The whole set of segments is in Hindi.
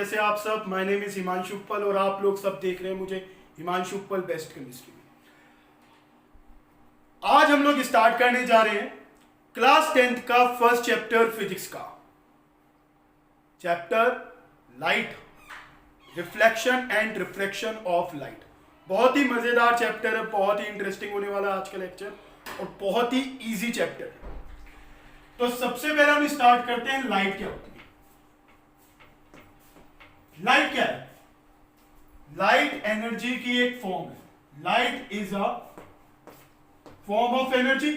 कैसे आप सब। माय नेम इज हिमांशु पल और आप लोग सब देख रहे हैं मुझे हिमांशु पल बेस्ट केमिस्ट्री में। आज हम लोग स्टार्ट करने जा रहे हैं क्लास 10th का फर्स्ट चैप्टर फिजिक्स का chapter light, reflection and refraction of light. बहुत ही मजेदार चैप्टर है, बहुत ही इंटरेस्टिंग होने वाला है आज का लेक्चर और बहुत ही इजी चैप्टर है। तो सबसे पहले हम स्टार्ट करते हैं लाइट क्या होती है। लाइट क्या है? लाइट एनर्जी की एक फॉर्म है। Light is a form of energy.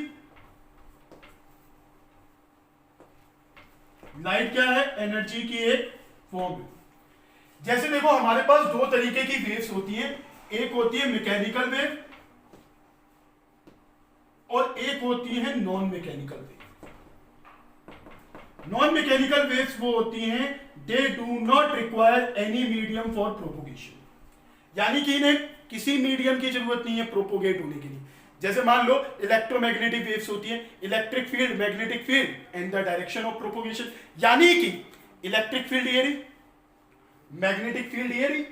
Light क्या है? एनर्जी की एक फॉर्म है। जैसे देखो हमारे पास दो तरीके की वेव्स होती हैं, एक होती है मैकेनिकल वेव और एक होती है non mechanical wave. Non mechanical waves वो होती हैं दे do not require any medium for propagation, यानी कि इन्हें किसी मीडियम की जरूरत नहीं है प्रोपोगेट होने के लिए। जैसे मान लो इलेक्ट्रोमैग्नेटिक वेव्स होती हैं, electric field, magnetic field and the direction of propagation, यानी कि इलेक्ट्रिक फील्ड ये रही, मैग्नेटिक फील्ड ये रही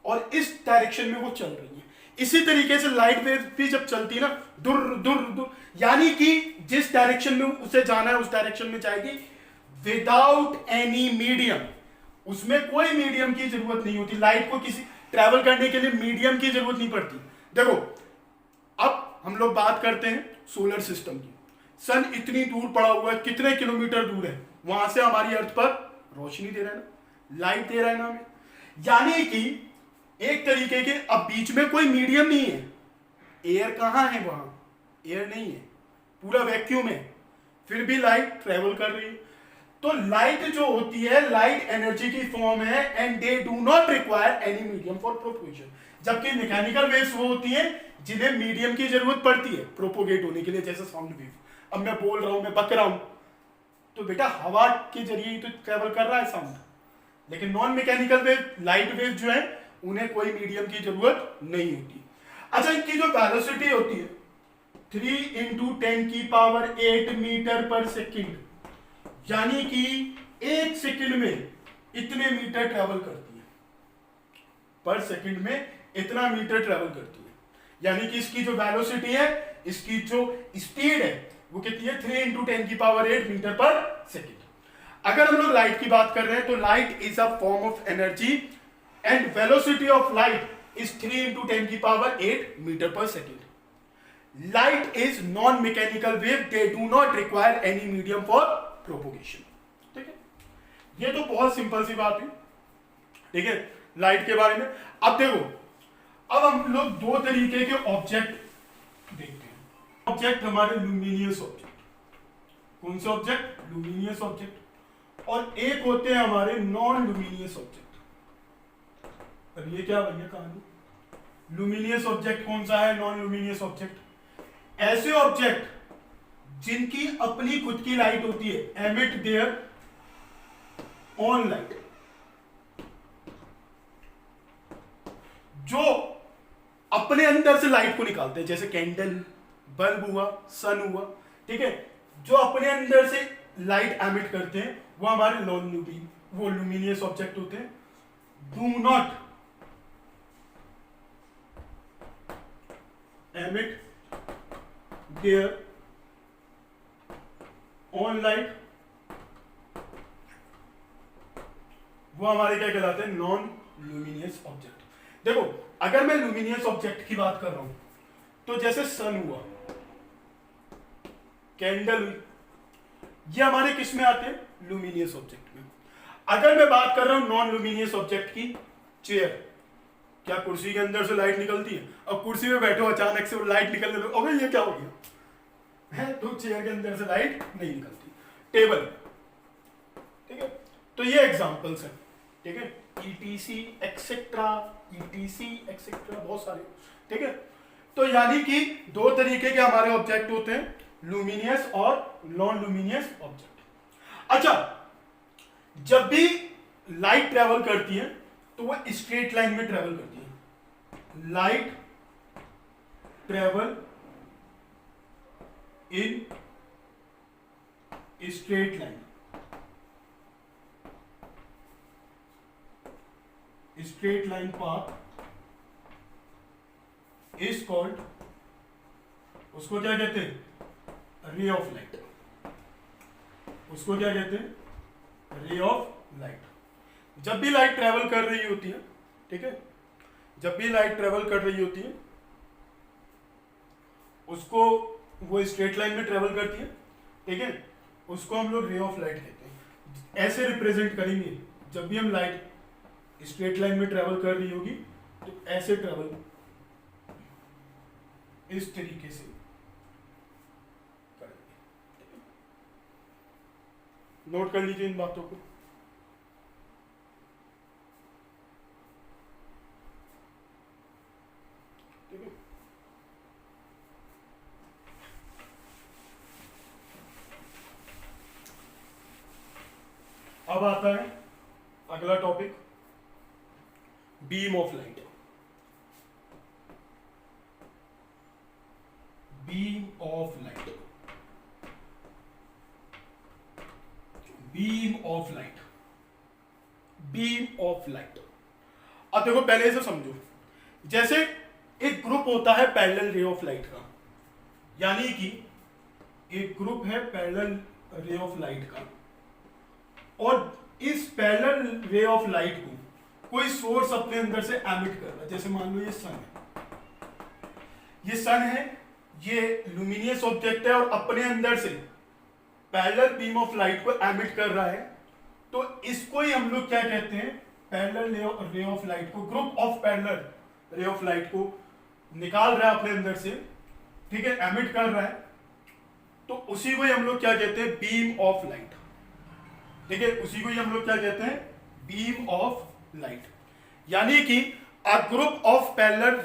और इस डायरेक्शन में वो चल रही है। इसी तरीके से लाइट वेव भी जब चलती है ना, दूर दूर दूर, यानी कि जिस डायरेक्शन में उसे जाना है उस डायरेक्शन में जाएगी विदाउट एनी मीडियम। उसमें कोई मीडियम की जरूरत नहीं होती। लाइट को किसी ट्रैवल करने के लिए मीडियम की जरूरत नहीं पड़ती। देखो अब हम लोग बात करते हैं सोलर सिस्टम की। सन इतनी दूर पड़ा हुआ है, कितने किलोमीटर दूर है, वहां से हमारी अर्थ पर रोशनी दे रहा है ना, लाइट दे रहा है ना हमें। यानी कि एक तरीके के, अब बीच में कोई मीडियम नहीं है। एयर कहां है? वहां एयर नहीं है, पूरा वैक्यूम है, फिर भी लाइट ट्रेवल कर रही है। तो लाइट जो होती है, लाइट एनर्जी की फॉर्म है and they do not require any medium for propagation. जबकि मैकेनिकल वेव्स वो होती हैं जिन्हें मीडियम की जरूरत पड़ती है प्रोपोगेट होने के लिए, जैसे साउंड वेव। अब मैं बोल रहा हूं, मैं बक रहा हूं, तो बेटा हवा के जरिए ही तो ट्रेवल कर रहा है साउंड। लेकिन non mechanical wave, light wave जो है, उन्हें कोई मीडियम की जरूरत नहीं होती। अच्छा, इनकी जो वेलोसिटी होती है 3 × 10⁸ मीटर पर सेकेंड, यानी कि एक सेकंड में इतने मीटर ट्रेवल करती है, पर सेकंड में इतना मीटर ट्रेवल करती है। यानी कि इसकी जो वेलोसिटी है, इसकी जो स्पीड है, वो कितनी है? 3 × 10⁸ मीटर पर सेकंड। अगर हम लोग लाइट की बात कर रहे हैं तो light is a form of energy and velocity of light is 3 × 10⁸ metre per second. Light is non mechanical wave, they do not require any medium for propagation. ठीक है, ये तो बहुत सिंपल सी बात है। ठीक है, लाइट के बारे में। अब देखो, अब हम लोग दो तरीके के ऑब्जेक्ट देखते हैं। ऑब्जेक्ट हमारे लुमिनियस ऑब्जेक्ट। कौन से ऑब्जेक्ट? Luminous object. और एक होते हैं हमारे नॉन लुमिनियस ऑब्जेक्ट। अब ये क्या भैया कहानी? लुमिनियस ऑब्जेक्ट कौन सा है? नॉन लुमिनियस ऑब्जेक्ट ऐसे ऑब्जेक्ट जिनकी अपनी खुद की लाइट होती है, एमिट देयर ओन लाइट, जो अपने अंदर से लाइट को निकालते हैं, जैसे कैंडल, बल्ब हुआ, सन हुआ। ठीक है, जो अपने अंदर से लाइट एमिट करते हैं वो हमारे नॉन लुमिनियस ऑब्जेक्ट होते हैं। Do not emit their own light, वो हमारे क्या कहलाते हैं? Non luminous object. देखो अगर मैं लुमिनियस ऑब्जेक्ट की बात कर रहा हूं तो जैसे सन हुआ, कैंडल हुई, ये हमारे किस में आते हैं? लुमिनियस ऑब्जेक्ट में। अगर मैं बात कर रहा हूं नॉन लुमिनियस ऑब्जेक्ट की, चेयर, क्या कुर्सी के अंदर से लाइट निकलती है? और कुर्सी में बैठो, अचानक से वो लाइट निकलने लगे, अबे ये क्या हो गया है? तो चेयर के अंदर से लाइट नहीं निकलती। टेबल, ठीक है, तो ये एग्जांपल्स हैं। ठीक है, ETC एक्सेट्रा, ETC एक्सेट्रा, बहुत सारे। ठीक है, तो यानी कि दो तरीके के हमारे ऑब्जेक्ट होते हैं, लुमिनियस और नॉन लुमिनियस ऑब्जेक्ट। अच्छा, जब भी लाइट ट्रेवल करती है तो वो स्ट्रेट लाइन में ट्रेवल करती है। Light travel in straight line. Straight line path is called, उसको क्या कहते हैं, रे ऑफ लाइट। उसको क्या कहते हैं, रे ऑफ लाइट। जब भी लाइट ट्रेवल कर रही होती है, ठीक है, जब भी लाइट ट्रेवल कर रही होती है उसको, वो स्ट्रेट लाइन में ट्रेवल करती है, ठीक है, उसको हम लोग रे ऑफ लाइट कहते हैं। ऐसे रिप्रेजेंट करेंगे, जब भी हम लाइट स्ट्रेट लाइन में ट्रेवल कर रही होगी तो ऐसे ट्रेवल, इस तरीके से करेंगे। नोट कर लीजिए इन बातों को। ठीक है, अब आता है अगला topic, beam of light. Beam of light, beam of light, beam of light. अब देखो पहले से समझो, जैसे एक ग्रुप होता है पैरेलल रे ऑफ लाइट का, यानी कि एक ग्रुप है पैरेलल रे ऑफ लाइट का, और इस पैरेलल रे ऑफ लाइट को कोई सोर्स अपने अंदर से एमिट कर रहा है। जैसे मान लो ये सन है, ये सन है, ये लुमिनियस ऑब्जेक्ट है और अपने अंदर से पैरेलल बीम ऑफ लाइट को एमिट कर रहा है, तो इसको ही हम लोग क्या कहते हैं, पैरेलल रे ऑफ लाइट को, group of parallel ray of light को निकाल रहा है अपने अंदर से, ठीक है, एमिट कर रहा है, तो उसी को ही हम लोग क्या कहते हैं, बीम ऑफ लाइट। ठीक है, उसी को ही हम लोग क्या कहते हैं, बीम ऑफ लाइट। यानी कि अ group of parallel,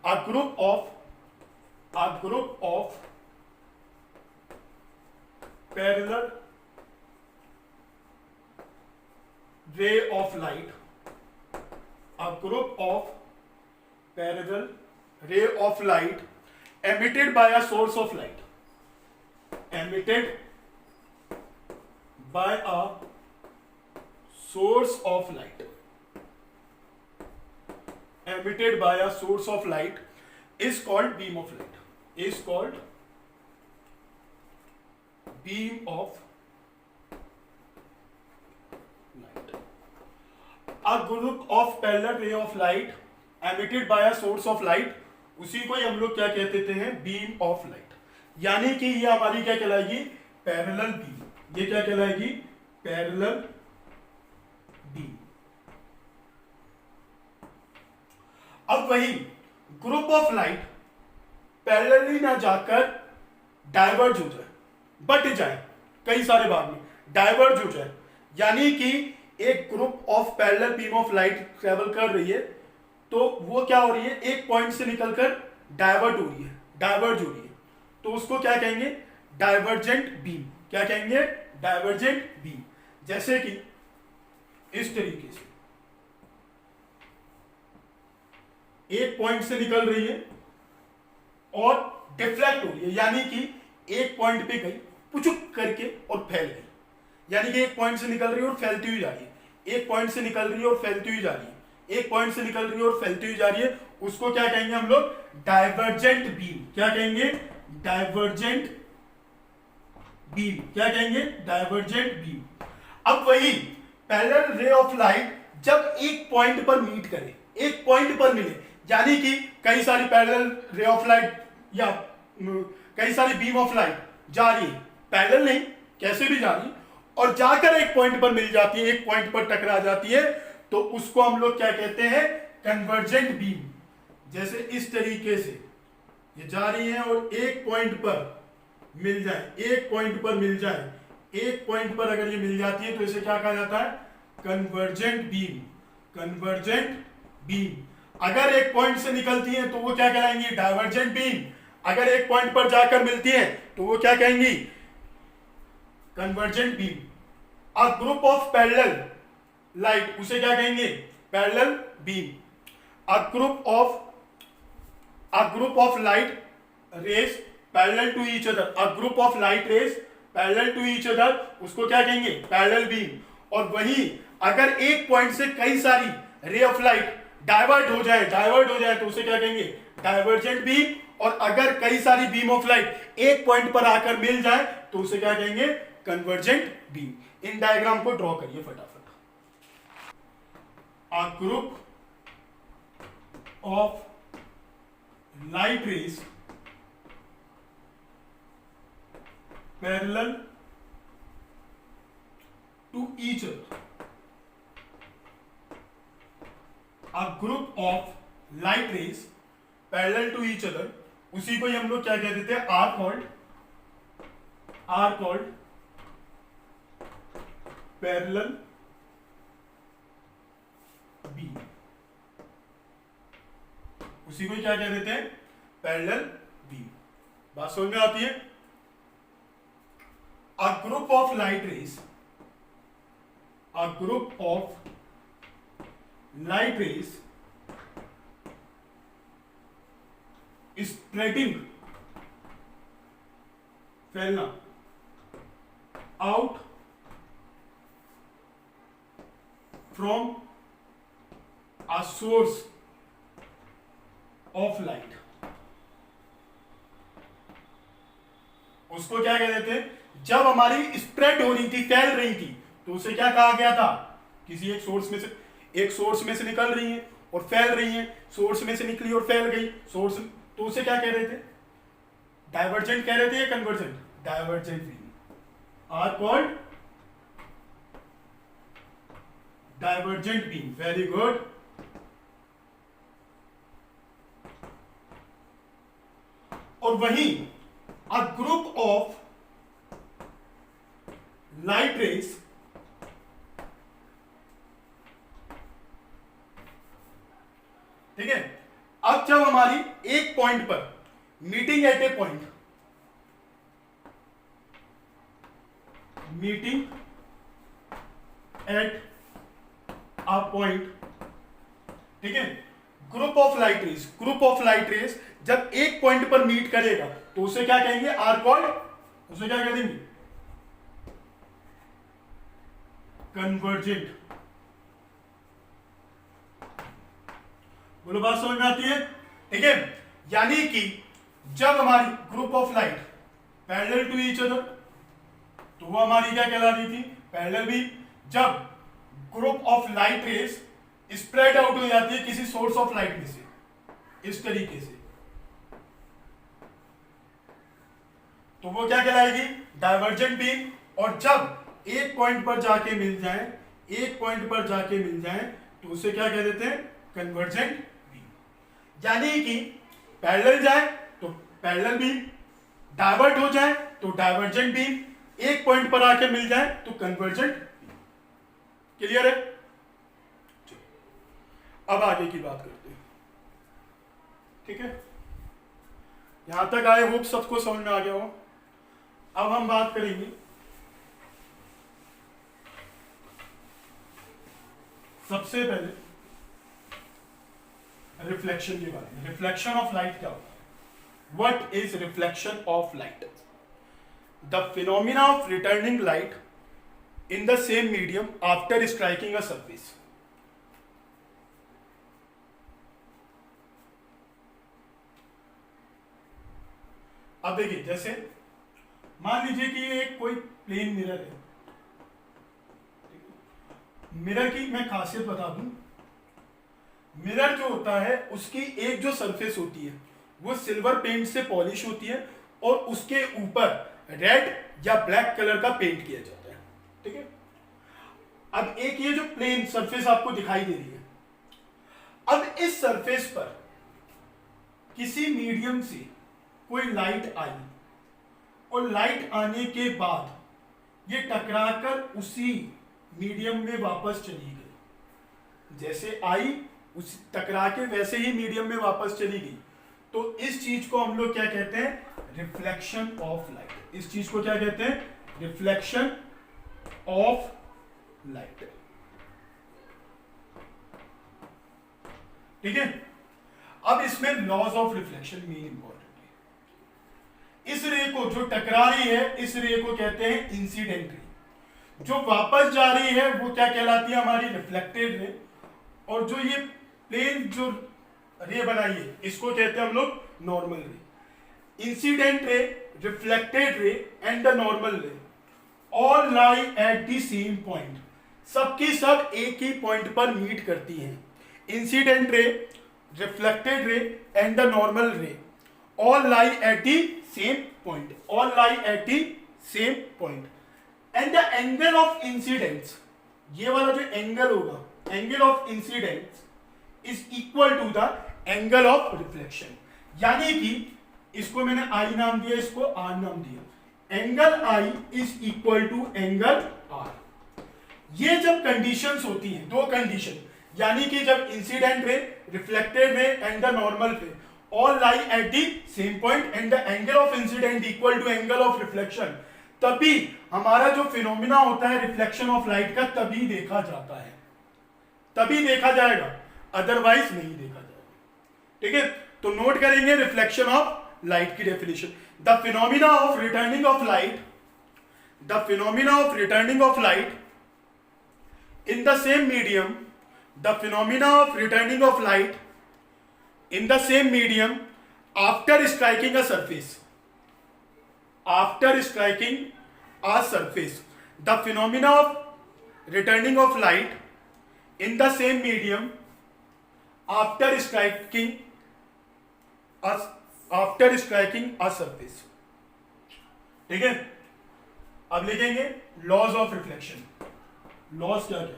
a group of parallel ray of light, a group of parallel ray of light emitted by a source of light, emitted by a source of light, emitted by a source of light is called beam of light, is called beam of light. A group of parallel ray of light emitted by a source of light, उसी को ही हम लोग क्या कहते हैं, बीम ऑफ लाइट। यानी कि ये हमारी क्या कहलाएगी, पैरेलल बीम। ये क्या कहलाएगी, पैरेलल बीम। अब वही ग्रुप ऑफ लाइट पैरेलली ना जाकर डाइवर्ज हो जाए, बट जाए कई सारे भाग में, डाइवर्ज हो जाए, यानी कि एक group of parallel beam of light travel कर रही है, तो वो क्या हो रही है, एक पॉइंट से निकलकर डाइवर्ट हो रही है, डाइवर्ज हो रही है, तो उसको क्या कहेंगे, डाइवर्जेंट बीम। क्या कहेंगे, डाइवर्जेंट बीम। जैसे कि इस तरीके से एक पॉइंट से निकल रही है और डिफ्लेक्ट हो रही है, यानी कि एक पॉइंट पे गई, पुचुक करके और फैल गई, यानी कि एक पॉइंट से निकल रही है और फैलती हुई जा रही है, एक पॉइंट से निकल रही है और फैलती हुई जा रही है, एक पॉइंट से निकल रही है और फैलती हुई जा रही है, उसको क्या कहेंगे हम लोग, डाइवर्जेंट बीम। क्या कहेंगे, डाइवर्जेंट बीम। क्या कहेंगे, डाइवर्जेंट बीम। अब वही पैरेलल रे ऑफ लाइट जब एक पॉइंट पर मीट करे, एक पॉइंट पर मिले, यानी कि कई सारी पैरेलल रे ऑफ लाइट या कई सारी बीम ऑफ लाइट जा रही है, पैरेलल नहीं, कैसे भी जा रही है, और जाकर एक पॉइंट पर मिल जाती है, एक पॉइंट पर टकरा जाती है, तो उसको हम लोग क्या कहते हैं, कन्वर्जेंट बीम। जैसे इस तरीके से ये जा रही है और एक पॉइंट पर मिल जाए, एक पॉइंट पर मिल जाए, एक पॉइंट पर अगर ये मिल जाती है तो इसे क्या कहा जाता है, कन्वर्जेंट बीम। Convergent beam. अगर एक पॉइंट से निकलती है तो वो क्या कहलाएंगी, डाइवर्जेंट बीम। अगर एक पॉइंट पर जाकर मिलती है तो वो क्या कहेंगी, convergent beam. A group of parallel light, उसे क्या कहेंगे, parallel beam. A group of light rays parallel to each other, a group of light rays parallel to each other, उसको क्या कहेंगे, पैरेलल बीम। और वही अगर एक पॉइंट से कई सारी रे ऑफ लाइट डाइवर्ट हो जाए तो उसे क्या कहेंगे, डाइवर्जेंट बीम। और अगर कई सारी बीम ऑफ लाइट एक पॉइंट पर आकर मिल जाए तो उसे क्या कहेंगे, कन्वर्जेंट बीम। इन डायग्राम को ड्रॉ करिए फटाफट। A group of light rays parallel to each other, a group of light rays parallel to each other, उसी को ही हम लोग क्या कह देते हैं, आर कॉल्ड पैरेलल बीम। उसी को ही क्या कह देते हैं, पैरेलल बीम। बात समझ में आती है। a group of light rays spreading, फैलना out from a source of light, उसको क्या कह देते हैं, जब हमारी स्प्रेड हो रही थी, फैल रही थी, तो उसे क्या कहा गया था, किसी एक सोर्स में से निकल रही है और फैल रही है, सोर्स में से निकली और फैल गई, सोर्स, तो उसे क्या कह रहे थे, डाइवर्जेंट कह रहे थे या convergent, divergent beam are called divergent beam. Very good. और वहीं a group of light rays ठीक है, अब जब हमारी एक पॉइंट पर मीटिंग एट ए पॉइंट, ठीक है, ग्रुप ऑफ लाइट रेज जब एक पॉइंट पर मीट करेगा तो उसे क्या कहेंगे, आर कॉल्ड, उसे क्या कह देंगे, कन्वर्जेंट। बोलो बात समझ में आती है, ठीक है। यानी कि जब हमारी group of light parallel to each other, तो वो हमारी क्या कहला रही थी, पैरेलल बीम। जब group of light rays spread out हो जाती है किसी सोर्स ऑफ लाइट में से, इस तरीके से, तो वो क्या कहलाएगी, डाइवर्जेंट बीम। और जब एक पॉइंट पर जाके मिल जाए तो उसे क्या कह देते हैं, कन्वर्जेंट बीम। यानी कि पैरेलल जाए तो पैरेलल बीम, डाइवर्ट हो जाए तो डाइवर्जेंट बीम, एक पॉइंट पर आके मिल जाए तो कन्वर्जेंट बीम। क्लियर है। अब आगे की बात करते हैं, ठीक है। यहां तक आए, होप सबको समझ में आ गया हो। अब हम बात करेंगे सबसे पहले रिफ्लेक्शन के बारे में। रिफ्लेक्शन ऑफ लाइट क्या होता है, what is reflection of light, the phenomena of returning light in the same medium after striking a surface. अब देखिए, जैसे मान लीजिए कि ये कोई प्लेन मिरर है। मिरर की मैं खासियत बता दूं, मिरर जो होता है उसकी एक जो सरफेस होती है वो सिल्वर पेंट से पॉलिश होती है और उसके ऊपर रेड या ब्लैक कलर का पेंट किया जाता है, ठीक है। अब एक ये जो प्लेन सरफेस आपको दिखाई दे रही है, अब इस सरफेस पर किसी मीडियम से कोई लाइट आई और लाइट आने के बाद ये टकराकर उसी मीडियम में वापस चली गई, जैसे आई उस टकरा के वैसे ही मीडियम में वापस चली गई। तो इस चीज को हम लोग क्या कहते हैं, रिफ्लेक्शन ऑफ लाइट। इस चीज को क्या कहते हैं, रिफ्लेक्शन ऑफ लाइट, ठीक है। अब इसमें laws of reflection main important है। इस रे को जो टकरा रही है, इस रे को कहते हैं इंसिडेंट रे, जो वापस जा रही है वो क्या कहलाती है, हमारी रिफ्लेक्टेड रे। और जो ये प्लेन जो रे बनाई है इसको कहते हैं हम लोग नॉर्मल रे। Incident ray, reflected ray and the normal ray all lie at the same point. सबकी सब एक ही पॉइंट पर मीट करती हैं। Incident ray, reflected ray and the normal ray all lie at the same point, all lie at the same point. And the angle of incidence, ये वाला जो एंगल होगा, angle of incidence is equal to the angle of reflection. यानी कि इसको मैंने आई नाम दिया, इसको आर नाम दिया। Angle I is equal to angle R. ये जब कंडीशंस होती हैं, दो कंडीशन, यानी कि जब incident ray, reflected ray and the normal ray all lie at the same point and the angle of incident equal to angle of reflection, तभी हमारा जो फिनोमिना होता है रिफ्लेक्शन ऑफ लाइट का तभी देखा जाता है, तभी देखा जाएगा, अदरवाइज नहीं देखा जाएगा। ठीक है, तो नोट करेंगे रिफ्लेक्शन ऑफ लाइट की definition. The phenomena of returning of light, the phenomena of returning of light in the same medium, the phenomena of returning of light in the same medium after striking a surface, after striking a surface, the phenomena of returning of light in the same medium after striking a surface। ठीक है, अब लिखेंगे लॉज ऑफ रिफ्लेक्शन। लॉस क्या क्या?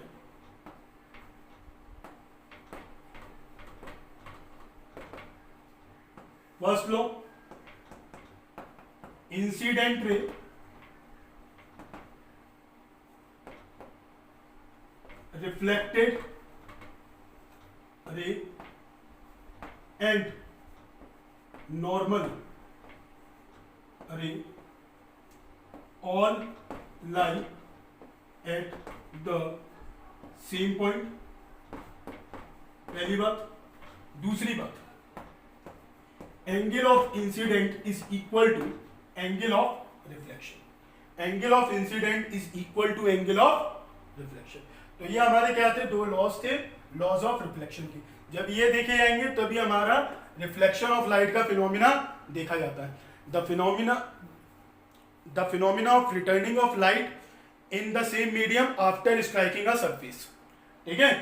First law, incident ray reflected ray and normal ray all lie at the same point. पहली बात। दूसरी बात, angle of incident is equal to angle of reflection, angle of incident is equal to angle of reflection. तो ये हमारे क्या थे, दो लॉज थे, लॉज ऑफ रिफ्लेक्शन की। जब ये देखे जाएंगे तभी हमारा रिफ्लेक्शन ऑफ लाइट का फिनोमिना देखा जाता है। The phenomena of returning of light in the same medium after striking a surface. ठीक है,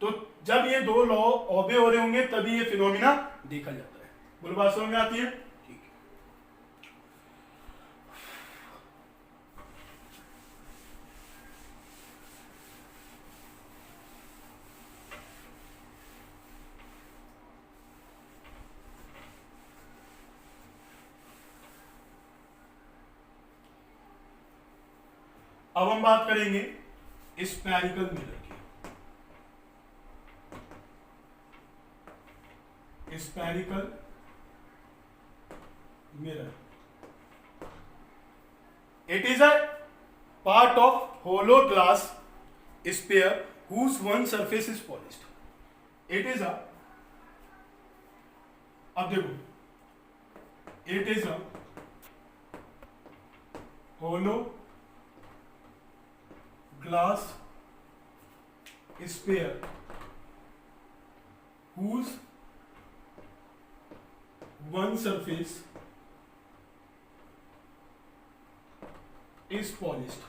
तो जब ये दो लॉ ओबे हो रहे होंगे तभी ये फिनोमिना देखा जाता है। बोलो बात समझ में आती है? ठीक है, अब हम बात करेंगे स्फेरिकल मिरर की। Spherical mirror, it is a part of hollow glass sphere whose one surface is polished. It is a, अब देखो, it is a hollow glass sphere whose one surface is polished.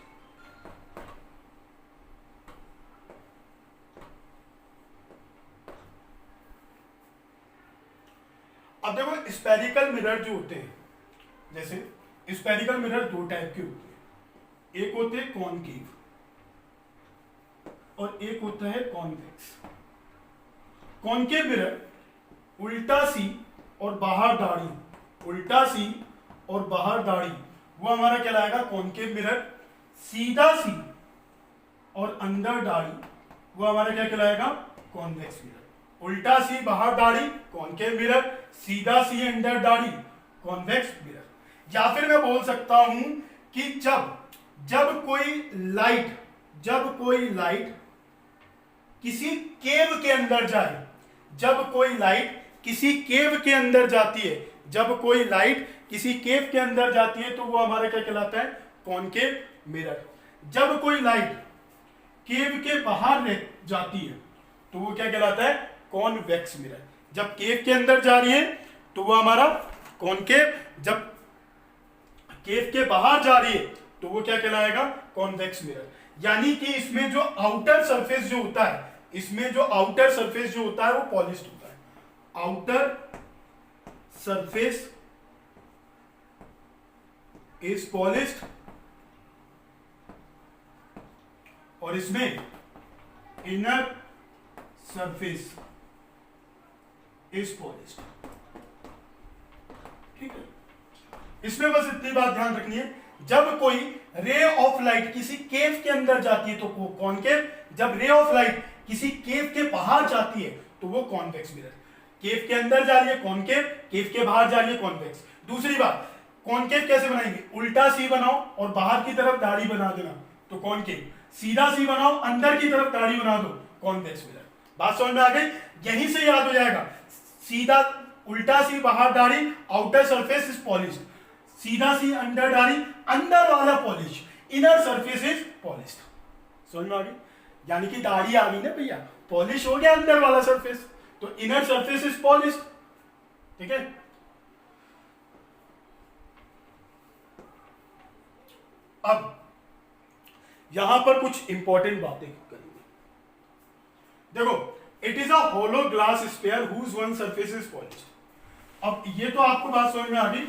अब देखो, स्फेरिकल मिरर जो होते हैं, जैसे स्फेरिकल मिरर दो टाइप के होते हैं, एक होते हैं कॉनकेव और एक होता है कॉन्वेक्स। कॉनकेव मिरर उल्टा सी और बाहर दाढ़ी, उल्टा सी और बाहर दाढ़ी, वो हमारा कहलाएगा कॉनकेव मिरर। सीधा सी और अंदर दाढ़ी, वो हमारा क्या कहलाएगा, कॉन्वेक्स मिरर। उल्टा सी बाहर दाढ़ी कॉनकेव मिरर, सीधा सी अंदर दाढ़ी कॉन्वेक्स मिरर। या फिर मैं बोल सकता हूं कि जब कोई लाइट किसी केव के अंदर जाए, जब कोई लाइट किसी केव के अंदर जाती है, जब कोई लाइट किसी केव के अंदर जाती है तो वो हमारा क्या कहलाता है, कॉनकेव मिरर। जब कोई लाइट केव के बाहर जाती है तो वो क्या कहलाता है, कॉन्वेक्स मिरर। जब केव के अंदर जा रही है तो वो हमारा कॉनकेव, जब केव के बाहर जा रही है तो वो क्या कहलाएगा, कॉन्वेक्स मिरर। यानी कि इसमें जो आउटर सरफेस जो होता है, इसमें जो आउटर सरफेस जो होता है वो पॉलिश्ड होता है। आउटर सरफेस इज पॉलिश्ड और इसमें इनर सरफेस इज पॉलिश्ड। ठीक है, इसमें बस इतनी बात ध्यान रखनी है, जब कोई रे ऑफ लाइट किसी केव के अंदर जाती है तो वो कॉनकेव, जब रे ऑफ लाइट किसी केव के बाहर जाती है तो वो कॉन्वेक्स मिरर। केव के अंदर जा रही है कॉनकेव, केव के बाहर जा रही है कॉन्वेक्स। दूसरी बात, कॉनकेव कैसे बनाएंगे, उल्टा सी बनाओ और बाहर की तरफ दाढ़ी बना देना तो कॉनकेव, सीधा सी बनाओ अंदर की तरफ दाढ़ी बना दो, कॉन्वेक्स मिरर। बात समझ में आ गई, यहीं से याद हो जाएगा। सीधा उल्टा सी बाहर दाढ़ी, आउटर सरफेस इज पॉलिश्ड, सीधा सी अंदर दाढ़ी, अंदर वाला polish, inner surface is polished. समझ में आ गई, यानी कि दाढ़ी आ गई ना भैया, पॉलिश हो गया अंदर वाला सरफेस, तो इनर सरफेस इज पॉलिश्ड। ठीक है, अब यहां पर कुछ इंपॉर्टेंट बातें करेंगे। देखो, it is a hollow glass sphere whose one surface is polished. अब ये तो आपको बात समझ में आ गई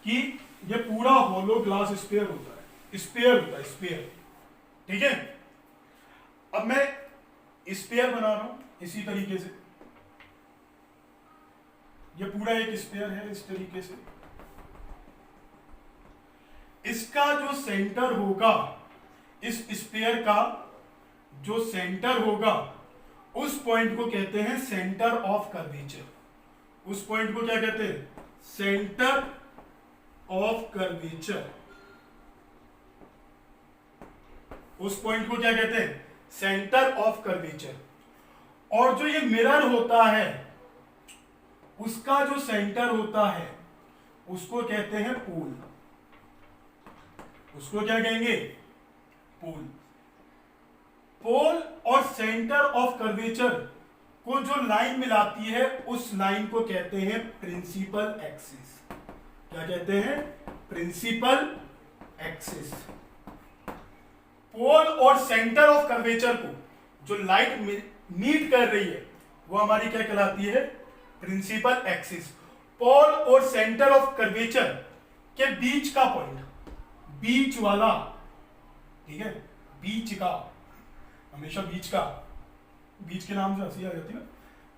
कि ये पूरा होलो ग्लास स्फीयर होता है, स्फीयर होता है, स्फीयर। ठीक है, अब मैं स्फीयर बना रहा हूं इसी तरीके से, ये पूरा एक स्फीयर है इस तरीके से। इसका जो सेंटर होगा, इस स्फीयर का जो सेंटर होगा, उस पॉइंट को कहते हैं सेंटर ऑफ कर्वेचर। उस पॉइंट को क्या कहते हैं, सेंटर ऑफ कर्वेचर। उस पॉइंट को क्या कहते हैं, सेंटर ऑफ कर्वेचर। और जो ये मिरर होता है, उसका जो सेंटर होता है उसको कहते हैं पोल। उसको क्या कहेंगे, पोल। पोल और सेंटर ऑफ कर्वेचर को जो लाइन मिलाती है, उस लाइन को कहते हैं प्रिंसिपल एक्सिस। क्या कहते हैं, प्रिंसिपल एक्सिस। पोल और सेंटर ऑफ कर्वेचर को जो लाइट मीट कर रही है वो हमारी क्या कहलाती है, प्रिंसिपल एक्सिस। पोल और सेंटर ऑफ कर्वेचर के बीच का पॉइंट, बीच वाला, ठीक है, बीच का, हमेशा बीच का, बीच के नाम से हंसी आ जाती है।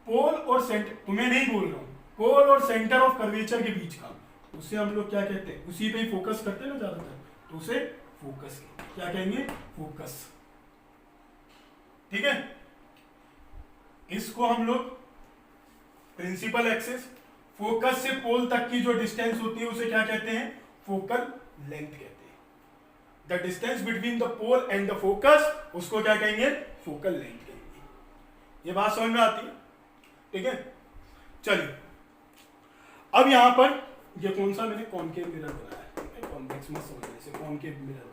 पोल और सेंटर, तुम्हें नहीं बोल रहा हूं, पोल और सेंटर ऑफ कर्वेचर के बीच का, उसे हम लोग क्या कहते हैं, उसी पे ही फोकस करते हैं ना ज्यादातर, तो उसे फोकस क्या कहेंगे, फोकस। ठीक है, इसको हम लोग प्रिंसिपल एक्सिस, फोकस से पोल तक की जो डिस्टेंस होती है उसे क्या कहते हैं, फोकल लेंथ कहते हैं। The distance between the pole and the focus, उसको क्या कहेंगे, फोकल लेंथ कहेंगे। ये बात समझ में आती है, ठीक है। चलिए, अब यहां पर ये कौन सा मैंने कॉनकेव मिरर बनाया है, कॉन्वेक्स मत समझने से, कॉनकेव मिरर बनाया।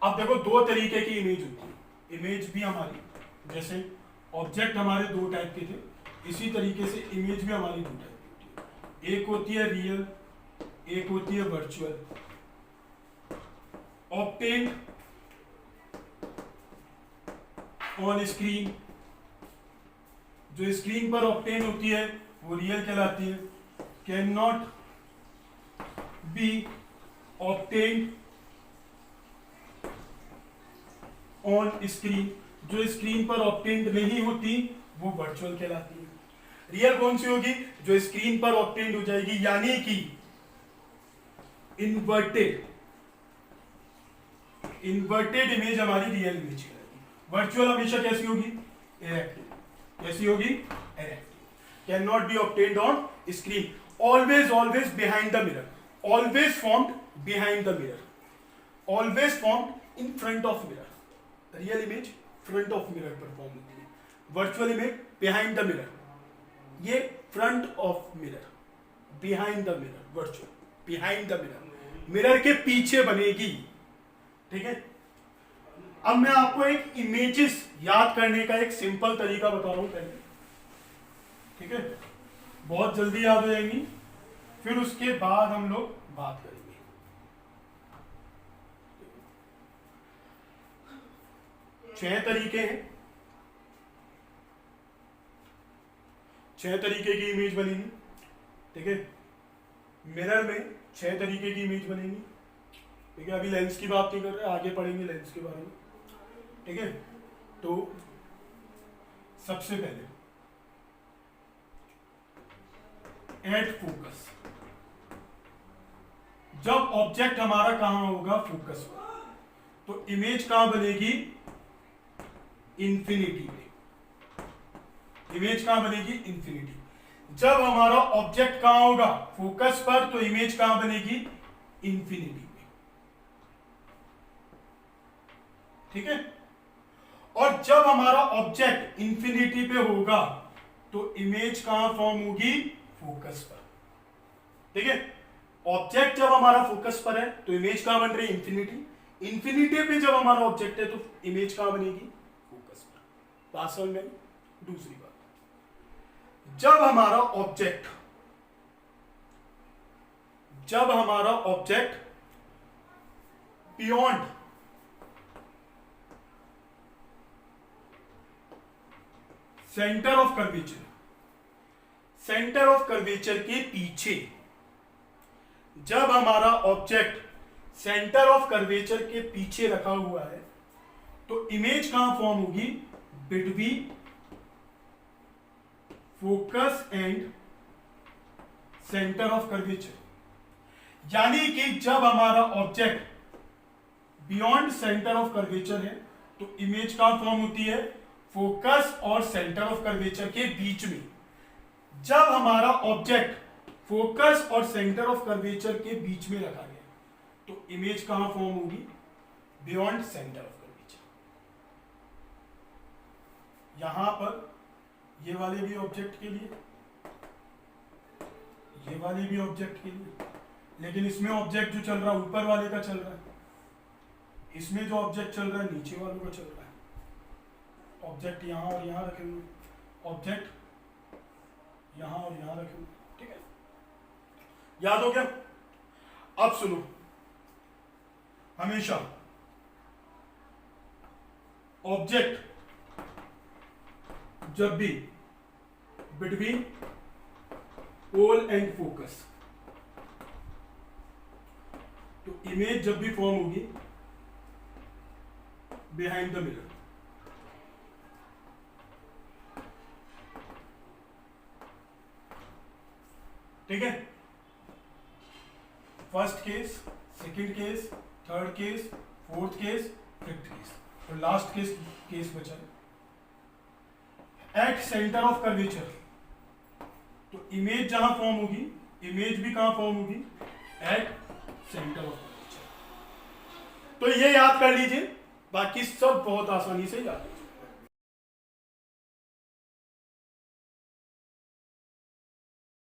अब देखो, दो तरीके की इमेज होती है। इमेज भी हमारी, जैसे ऑब्जेक्ट हमारे दो टाइप के थे, इसी तरीके से इमेज भी हमारी दो टाइप की होती है। एक होती है रियल, एक होती है वर्चुअल। ऑब्टेन्ड ऑन स्क्रीन, जो स्क्रीन पर ऑब्टेन होती है वो रियल कहलाती है। Can not be obtained on screen, जो स्क्रीन पर ऑब्टेन्ड नहीं होती वो वर्चुअल कहलाती है। रियल कौन सी होगी, जो स्क्रीन पर ऑब्टेन्ड हो जाएगी, यानी कि इन्वर्टेड इमेज हमारी रियल इमेज कहलाएगी। वर्चुअल हमेशा कैसी होगी, इरेक्ट। कैसी होगी, erect. Can not be obtained on screen, always behind the mirror, always formed behind the mirror, always formed in front of mirror. Real image front of mirror पर फॉर्म होती है, virtual image behind the mirror, ये front of mirror, behind the mirror, virtual behind the mirror, mirror के पीछे बनेगी। ठीक है, अब मैं आपको एक इमेजेस याद करने का एक सिंपल तरीका बता रहा हूं पहले। ठीक है, बहुत जल्दी याद हो जाएंगी, फिर उसके बाद हम लोग बात करेंगे। 6 तरीके हैं, 6 तरीके की इमेज बनेगी। ठीक है, मिरर में 6 तरीके की इमेज बनेगी। ठीक है, अभी लेंस की बात नहीं कर रहे, आगे पढ़ेंगे लेंस के बारे में। ठीक है, तो सबसे पहले एट फोकस, जब ऑब्जेक्ट हमारा कहां होगा, फोकस पर, तो इमेज कहां बनेगी, इंफिनिटी पे। इमेज कहां बनेगी, इंफिनिटी। जब हमारा ऑब्जेक्ट कहां होगा, फोकस पर, तो इमेज कहां बनेगी, इंफिनिटी पे। ठीक है, और जब हमारा ऑब्जेक्ट इंफिनिटी पे होगा तो इमेज कहां फॉर्म होगी, फोकस पर। ठीक है, ऑब्जेक्ट जब हमारा फोकस पर है तो इमेज कहां बन रही है, इंफिनिटी। इंफिनिटी पे जब हमारा ऑब्जेक्ट है तो इमेज कहां बनेगी, फोकस पर। बात समझ में? दूसरी बात, जब हमारा object beyond centre of curvature, centre of curvature के पीछे, जब हमारा ऑब्जेक्ट सेंटर ऑफ कर्वेचर के पीछे रखा हुआ है तो इमेज कहां फॉर्म होगी, between focus and centre of curvature. यानी कि जब हमारा object beyond centre of curvature है तो इमेज कहां फॉर्म होती है, फोकस और सेंटर ऑफ कर्वेचर के बीच में। जब हमारा ऑब्जेक्ट फोकस और सेंटर ऑफ कर्वेचर के बीच में रखा गया तो इमेज कहां फॉर्म होगी, बियॉन्ड सेंटर ऑफ कर्वेचर। यहां पर ये वाले भी ऑब्जेक्ट के लिए, ये वाले भी ऑब्जेक्ट के लिए, लेकिन इसमें ऑब्जेक्ट जो चल रहा है ऊपर वाले का चल रहा है, इसमें जो ऑब्जेक्ट चल रहा है नीचे वालों का चल रहा है। ऑब्जेक्ट यहां और यहां रखे हुए, ऑब्जेक्ट यहां और यहां रखे हुए। ठीक है, याद हो गया? अब सुनो, हमेशा ऑब्जेक्ट जब भी बिटवीन पोल एंड फोकस, तो इमेज जब भी फॉर्म होगी बिहाइंड द मिरर। ठीक है, first case, second case, third case, fourth case, fifth case, और लास्ट केस बचा है एट सेंटर ऑफ कर्वेचर। तो इमेज जहां फॉर्म होगी, इमेज भी कहां फॉर्म होगी, एट सेंटर ऑफ कर्वेचर। तो ये याद कर लीजिए, बाकी सब बहुत आसानी से याद है।